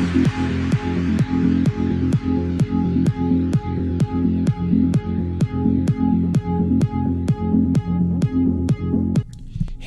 Hey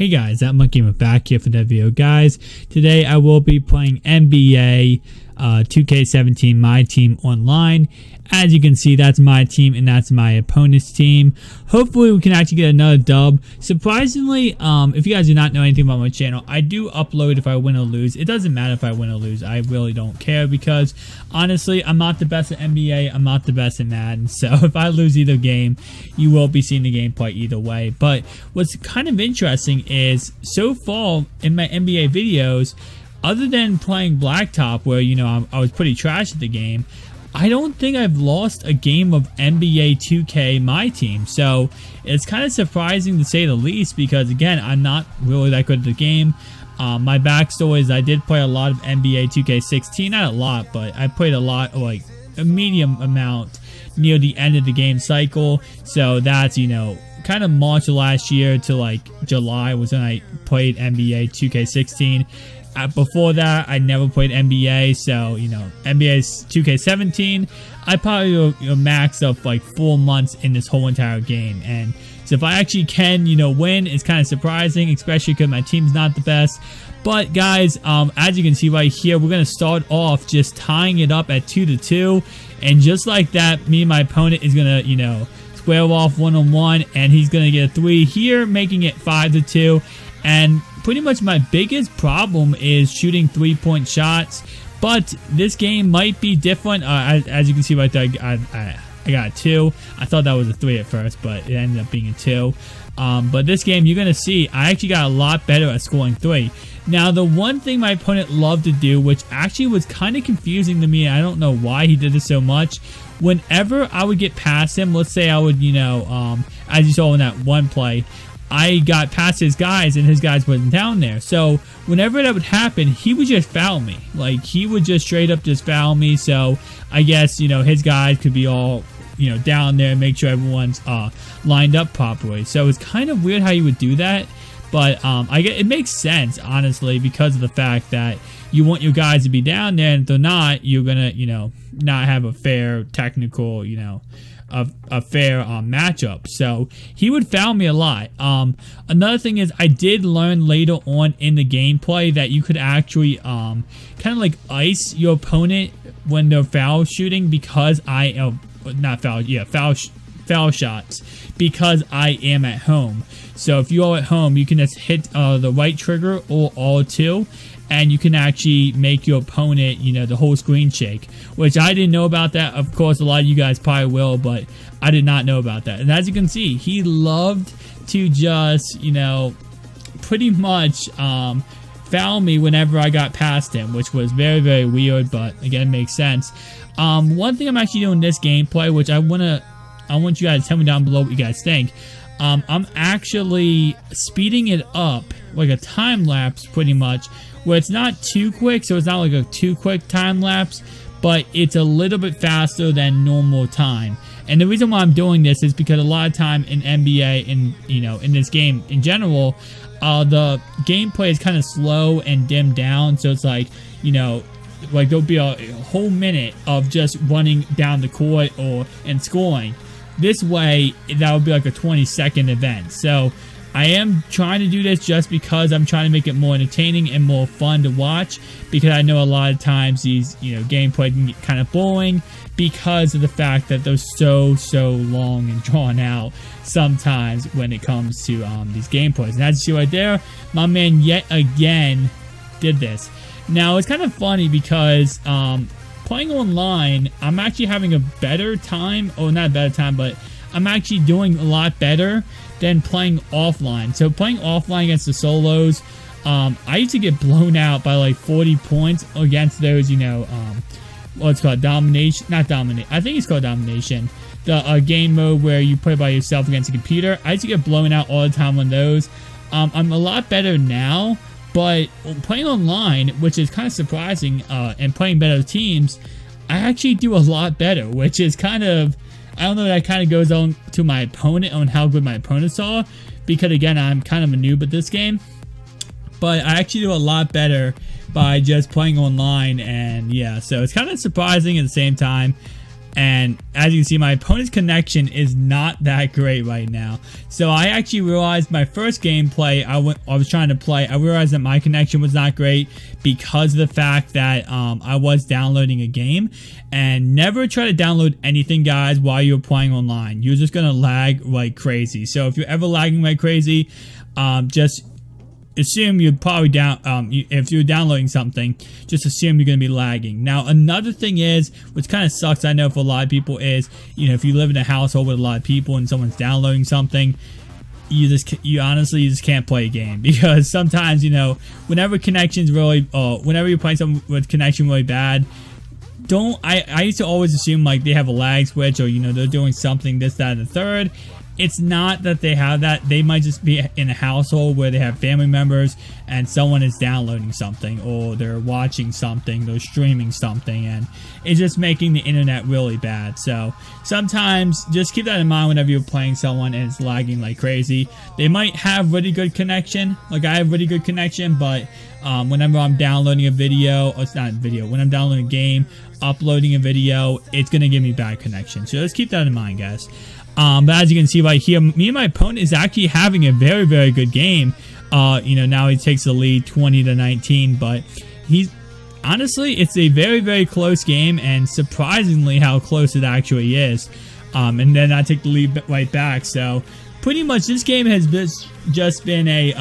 guys, that Myteam back here for that video. Guys, today I will be playing NBA 2K17 Myteam online. As you can see, that's my team and that's my opponent's team. Hopefully we can actually get another dub. Surprisingly, if you guys do not know anything about my channel, I do upload if I win or lose. It doesn't matter if I win or lose. I really don't care because honestly, I'm not the best at NBA. I'm not the best at Madden. So if I lose either game, you will be seeing the gameplay either way. But what's kind of interesting is so far in my NBA videos, other than playing Blacktop where, you know, I was pretty trash at the game, I don't think I've lost a game of NBA 2K Myteam. So it's kind of surprising to say the least because, again, I'm not really that good at the game. My backstory is I did play a lot of NBA 2K16. Not a lot, but I played a lot, like a medium amount near the end of the game cycle. So that's, you know, kind of March of last year to like July was when I played NBA 2K16. Before that, I never played NBA, so, you know, NBA's 2K17, I probably maxed up like 4 months in this whole entire game, and so if I actually can, you know, win, it's kind of surprising, especially because my team's not the best. But guys, as you can see right here, we're going to start off just tying it up at 2-2, and just like that, me and my opponent is going to, you know, square off one-on-one, and he's going to get a 3 here, making it 5-2, and pretty much my biggest problem is shooting 3-point shots, but this game might be different. As you can see right there, I got a 2. I thought that was a 3 at first, but it ended up being a 2. But this game, you're going to see, I actually got a lot better at scoring 3. Now, the one thing my opponent loved to do, which actually was kind of confusing to me, I don't know why he did this so much, whenever I would get past him, let's say I would, you know, as you saw in that one play, I got past his guys and his guys wasn't down there. So whenever that would happen, he would just foul me. Like, he would just straight up just foul me. So I guess, you know, his guys could be all, you know, down there and make sure everyone's lined up properly. So it's kind of weird how you would do that. But it makes sense, honestly, because of the fact that you want your guys to be down there, and if they're not, you're going to, you know, not have a fair technical, you know, a fair matchup. So he would foul me a lot. Another thing is I did learn later on in the gameplay that you could actually kind of like ice your opponent when they're foul shooting because foul shots because I am at home. So if you are at home, you can just hit the right trigger or R2, and you can actually make your opponent, you know, the whole screen shake, which I didn't know about that. Of course, a lot of you guys probably will, but I did not know about that. And as you can see, he loved to just, you know, pretty much foul me whenever I got past him, which was very, very weird, but again, it makes sense. One thing I'm actually doing in this gameplay, which I want you guys to tell me down below what you guys think. I'm actually speeding it up, like a time lapse pretty much, where it's not too quick, so it's not like a too quick time lapse, but it's a little bit faster than normal time. And the reason why I'm doing this is because a lot of time in NBA and, you know, in this game in general, the gameplay is kind of slow and dimmed down, so it's like, you know, like there'll be a whole minute of just running down the court and scoring. This way, that would be like a 20-second event. So I am trying to do this just because I'm trying to make it more entertaining and more fun to watch, because I know a lot of times these, you know, gameplay can get kind of boring because of the fact that they're so long and drawn out sometimes when it comes to these gameplays. And as you see right there, my man yet again did this. Now, it's kind of funny because playing online, I'm actually having a better time, or not a better time, but I'm actually doing a lot better than playing offline. So playing offline against the solos, I used to get blown out by like 40 points against those, you know, what's called domination, not dominate, I think it's called domination, the game mode where you play by yourself against a computer. I used to get blown out all the time on those. I'm a lot better now, but playing online, which is kind of surprising, and playing better teams, I actually do a lot better, which is kind of, I don't know, that kind of goes on to my opponent, on how good my opponents are, because again, I'm kind of a noob at this game, but I actually do a lot better by just playing online. And yeah, so it's kind of surprising at the same time. And as you can see, my opponent's connection is not that great right now. So I actually realized my first gameplay I was trying to play, I realized that my connection was not great because of the fact that I was downloading a game. And never try to download anything, guys, while you're playing online. You're just gonna lag like crazy. So if you're ever lagging like crazy, just assume you're probably if you're downloading something, just assume you're going to be lagging. Now, another thing is, which kind of sucks, I know, for a lot of people is, if you live in a household with a lot of people and someone's downloading something, you honestly just can't play a game, because sometimes, whenever connection's really, whenever you're playing something with connection really bad, I used to always assume like they have a lag switch, or they're doing something, this, that, and the third. It's not that they have that. They might just be in a household where they have family members and someone is downloading something, or they're watching something, they're streaming something, and it's just making the internet really bad. So sometimes just keep that in mind whenever you're playing someone and it's lagging like crazy. They might have really good connection, like I have really good connection, but whenever I'm downloading a video, or it's not a video, when I'm downloading a game, uploading a video, it's going to give me bad connection. So let's keep that in mind, guys. But as you can see right here, me and my opponent is actually having a very, very good game. Now he takes the lead 20-19, but honestly, it's a very, very close game, and surprisingly how close it actually is. And then I take the lead right back. So pretty much this game has just been a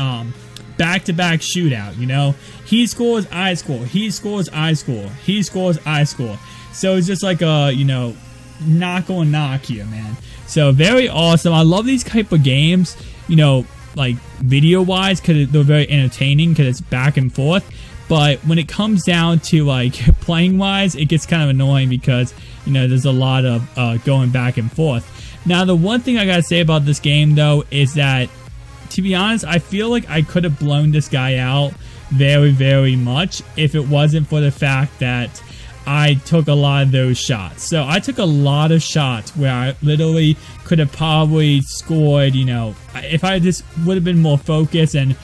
back-to-back shootout. He scores, I score. He scores, I score. He scores, I score. So it's just like a knock on knock here, man. So very awesome. I love these type of games, like video wise, because they're very entertaining, because it's back and forth. But when it comes down to like playing wise, it gets kind of annoying, because there's a lot of going back and forth. Now, the one thing I gotta say about this game though is that, to be honest, I feel like I could have blown this guy out very, very much if it wasn't for the fact that I took a lot of those shots. So I took a lot of shots where I literally could have probably scored, if I just would have been more focused and,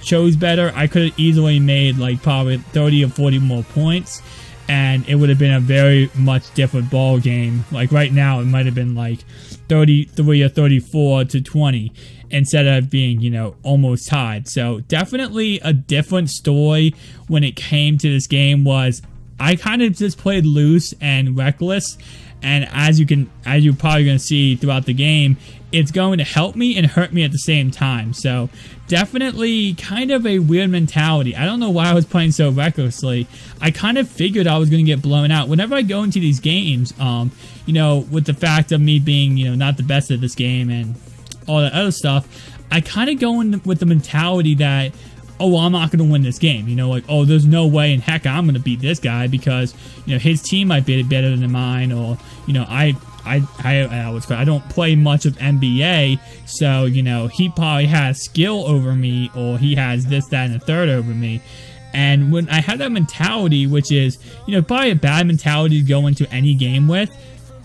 chose better, I could have easily made like probably 30 or 40 more points, and it would have been a very much different ball game. Like right now, it might have been like 33 or 34 to 20 instead of being, almost tied. So definitely a different story when it came to this game. Was I kind of just played loose and reckless, and as you're probably going to see throughout the game, it's going to help me and hurt me at the same time. So definitely kind of a weird mentality. I don't know why I was playing so recklessly. I kind of figured I was going to get blown out. Whenever I go into these games, with the fact of me being, not the best at this game and all that other stuff, I kind of go in with the mentality that, oh, well, I'm not going to win this game. Like, oh, there's no way in heck I'm going to beat this guy, because, his team might be better than mine, or, I don't play much of NBA, so, he probably has skill over me, or he has this, that, and the third over me. And when I have that mentality, which is, probably a bad mentality to go into any game with,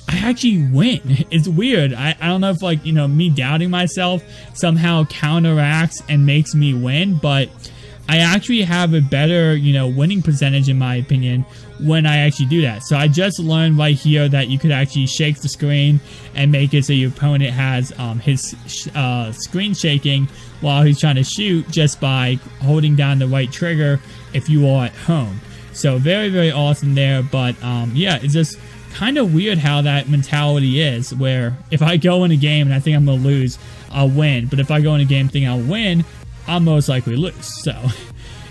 I actually win. It's weird. I don't know if me doubting myself somehow counteracts and makes me win, but I actually have a better, winning percentage in my opinion when I actually do that. So I just learned right here that you could actually shake the screen and make it so your opponent has his screen shaking while he's trying to shoot, just by holding down the right trigger if you are at home. So very, very awesome there. But yeah, it's just kind of weird how that mentality is, where if I go in a game and I think I'm going to lose, I'll win. But if I go in a game thinking I'll win, I'll most likely lose. So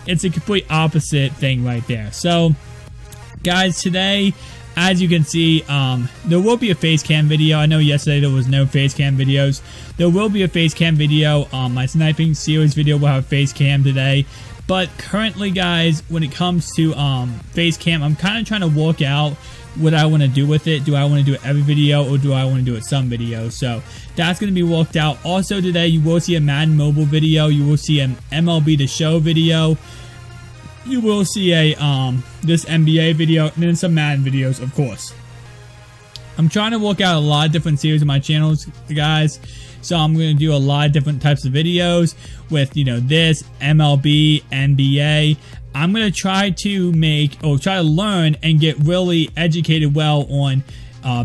it's a complete opposite thing right there. So guys, today, as you can see, there will be a face cam video. I know yesterday there was no face cam videos. There will be a face cam video. My Sniping Series video will have a face cam today. But currently, guys, when it comes to face cam, I'm kind of trying to work out what I want to do with it. Do I want to do it every video, or do I want to do it some videos? So that's going to be worked out. Also today, you will see a Madden mobile video. You will see an MLB The Show video. You will see a this NBA video, and then some Madden videos, of course. I'm trying to work out a lot of different series on my channels, guys. So I'm going to do a lot of different types of videos with, you know, this, MLB, NBA. I'm going to try to try to learn and get really educated well on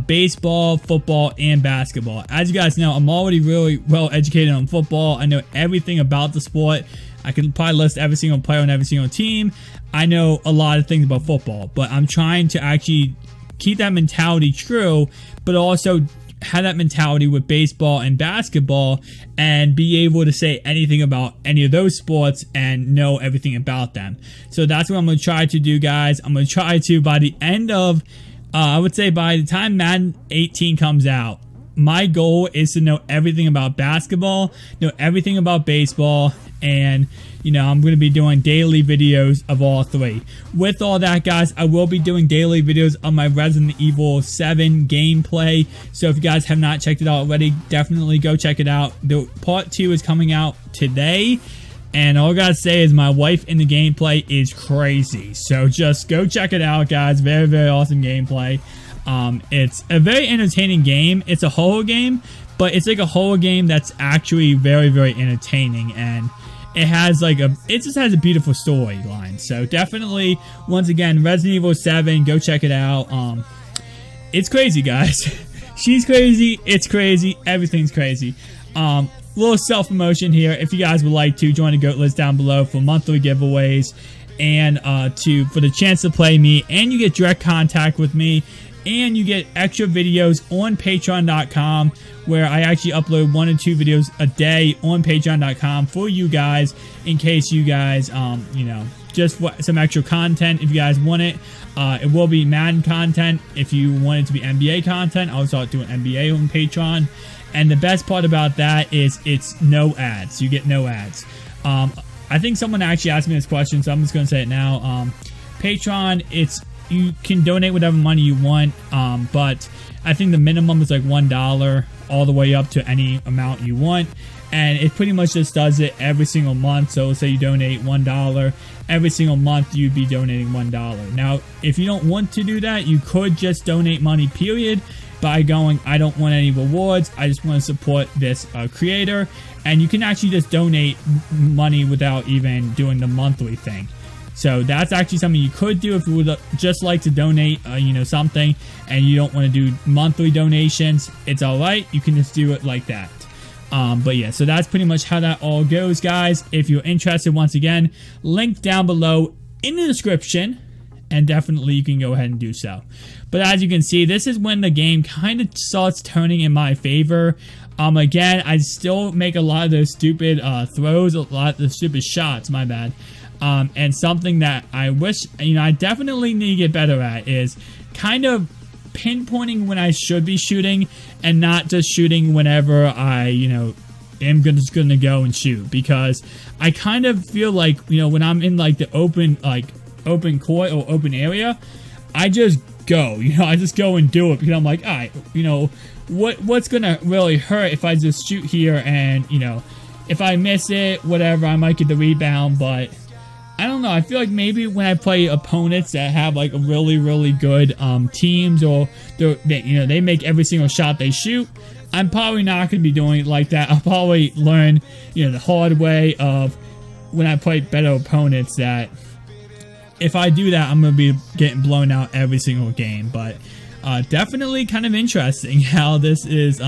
baseball, football, and basketball. As you guys know, I'm already really well educated on football. I know everything about the sport. I can probably list every single player on every single team. I know a lot of things about football, but I'm trying to actually keep that mentality true, but also have that mentality with baseball and basketball and be able to say anything about any of those sports and know everything about them. So that's what I'm going to try to do, guys. I'm going to try to, by the end of, I would say by the time Madden 18 comes out, my goal is to know everything about basketball, know everything about baseball, and, you know, I'm going to be doing daily videos of all three. With all that, guys, I will be doing daily videos of my Resident Evil 7 gameplay. So if you guys have not checked it out already, definitely go check it out. The part 2 is coming out today. And all I gotta say is my wife in the gameplay is crazy. So just go check it out, guys. Very, very awesome gameplay. It's a very entertaining game. It's a horror game, but it's like a horror game that's actually very, very entertaining. And it has like it just has a beautiful storyline. So definitely, once again, Resident Evil 7, go check it out. It's crazy, guys. She's crazy. It's crazy. Everything's crazy. Little self-promotion here. If you guys would like to join the GOAT list down below for monthly giveaways and for the chance to play me, and you get direct contact with me, and you get extra videos on patreon.com where I actually upload 1 or 2 videos a day on patreon.com for you guys in case you guys, you know, just some extra content if you guys want it. It will be Madden content. If you want it to be NBA content, I'll start doing NBA on Patreon. And the best part about that is it's no ads. You get no ads. I think someone actually asked me this question, so I'm just going to say it now. Patreon, you can donate whatever money you want, but I think the minimum is like $1 all the way up to any amount you want. And it pretty much just does it every single month. So let's say you donate $1. Every single month you'd be donating $1. Now, if you don't want to do that, you could just donate money, period, by going, I don't want any rewards, I just want to support this creator. And you can actually just donate money without even doing the monthly thing. So that's actually something you could do if you would just like to donate, you know, something, and you don't want to do monthly donations. It's all right. You can just do it like that. But yeah, so that's pretty much how that all goes, guys. If you're interested, once again, link down below in the description, and definitely you can go ahead and do so. But as you can see, this is when the game kind of starts turning in my favor. Again, I still make a lot of those stupid throws, a lot of the stupid shots, my bad. And something that I wish, you know, I definitely need to get better at is kind of pinpointing when I should be shooting and not just shooting whenever I, you know, am just gonna go and shoot. Because I kind of feel like, you know, when I'm in like the open court or open area, I just go, you know, I just go and do it because I'm like, all right, you know, what's gonna really hurt if I just shoot here, and, you know, if I miss it, whatever, I might get the rebound. But I don't know, I feel like maybe when I play opponents that have like a really, really good teams, or you know, they make every single shot they shoot, I'm probably not going to be doing it like that. I'll probably learn, you know, the hard way of when I play better opponents, that if I do that, I'm going to be getting blown out every single game. But definitely kind of interesting how this is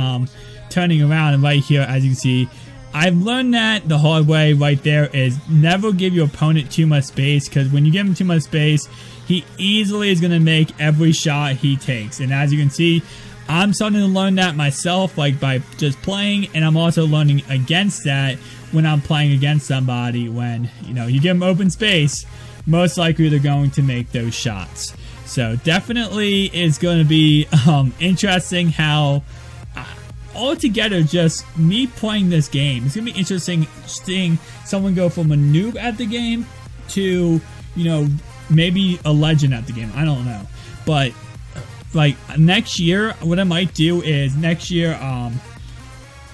turning around. And right here, as you can see, I've learned that the hard way right there is never give your opponent too much space, because when you give him too much space, he easily is going to make every shot he takes. And as you can see, I'm starting to learn that myself, like by just playing, and I'm also learning against that when I'm playing against somebody. When, you know, you give them open space, most likely they're going to make those shots. So definitely it's going to be interesting how altogether just me playing this game, it's going to be interesting seeing someone go from a noob at the game to, you know, maybe a legend at the game. I don't know. But like next year, what I might do is next year,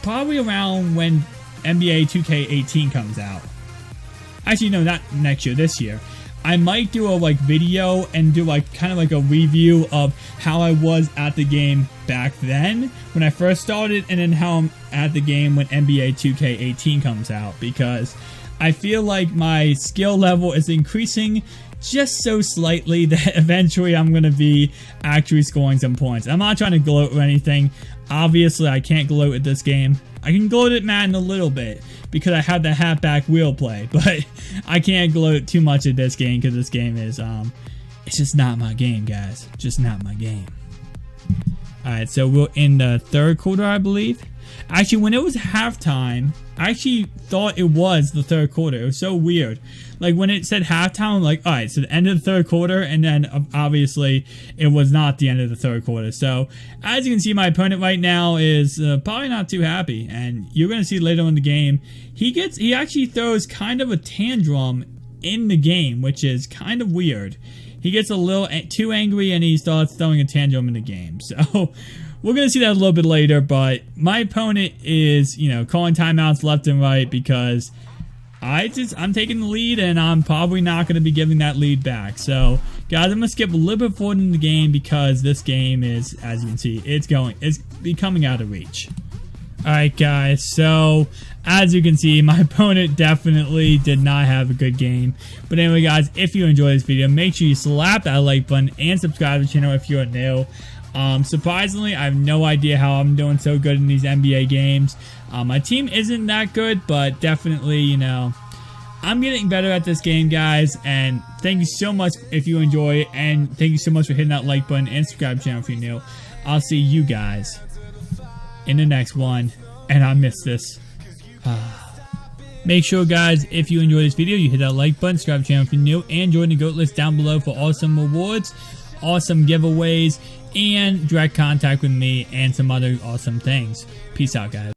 probably around when NBA 2K18 comes out. Actually, no, not next year, this year. I might do a like video and do like kind of like a review of how I was at the game back then when I first started, and then how I'm at the game when NBA 2K18 comes out, because I feel like my skill level is increasing just so slightly that eventually I'm going to be actually scoring some points. I'm not trying to gloat or anything. Obviously, I can't gloat at this game. I can gloat at Madden a little bit because I have the halfback wheel play, but I can't gloat too much at this game because this game is, it's just not my game, guys. Just not my game. Alright, so we're in the third quarter, I believe. Actually, when it was halftime, I actually thought it was the third quarter. It was so weird. Like, when it said halftime, I'm like, alright, so the end of the third quarter, and then, obviously, it was not the end of the third quarter. So, as you can see, my opponent right now is probably not too happy, and you're going to see later in the game, he actually throws kind of a tantrum in the game, which is kind of weird. He gets a little too angry, and he starts throwing a tantrum in the game. So, we're going to see that a little bit later, but my opponent is, you know, calling timeouts left and right because I'm taking the lead, and I'm probably not going to be giving that lead back. So, guys, I'm going to skip a little bit forward in the game because this game is, as you can see, it's becoming out of reach. Alright, guys, so as you can see, my opponent definitely did not have a good game. But anyway, guys, if you enjoyed this video, make sure you slap that like button and subscribe to the channel if you're new. Surprisingly, I have no idea how I'm doing so good in these NBA games. My team isn't that good, but definitely, you know, I'm getting better at this game, guys. And thank you so much if you enjoy it, and thank you so much for hitting that like button and subscribe to the channel if you're new. I'll see you guys in the next one, and I missed this. Make sure, guys, if you enjoyed this video, you hit that like button, subscribe to the channel if you're new, and join the GOAT list down below for awesome rewards, awesome giveaways, and direct contact with me and some other awesome things. Peace out, guys.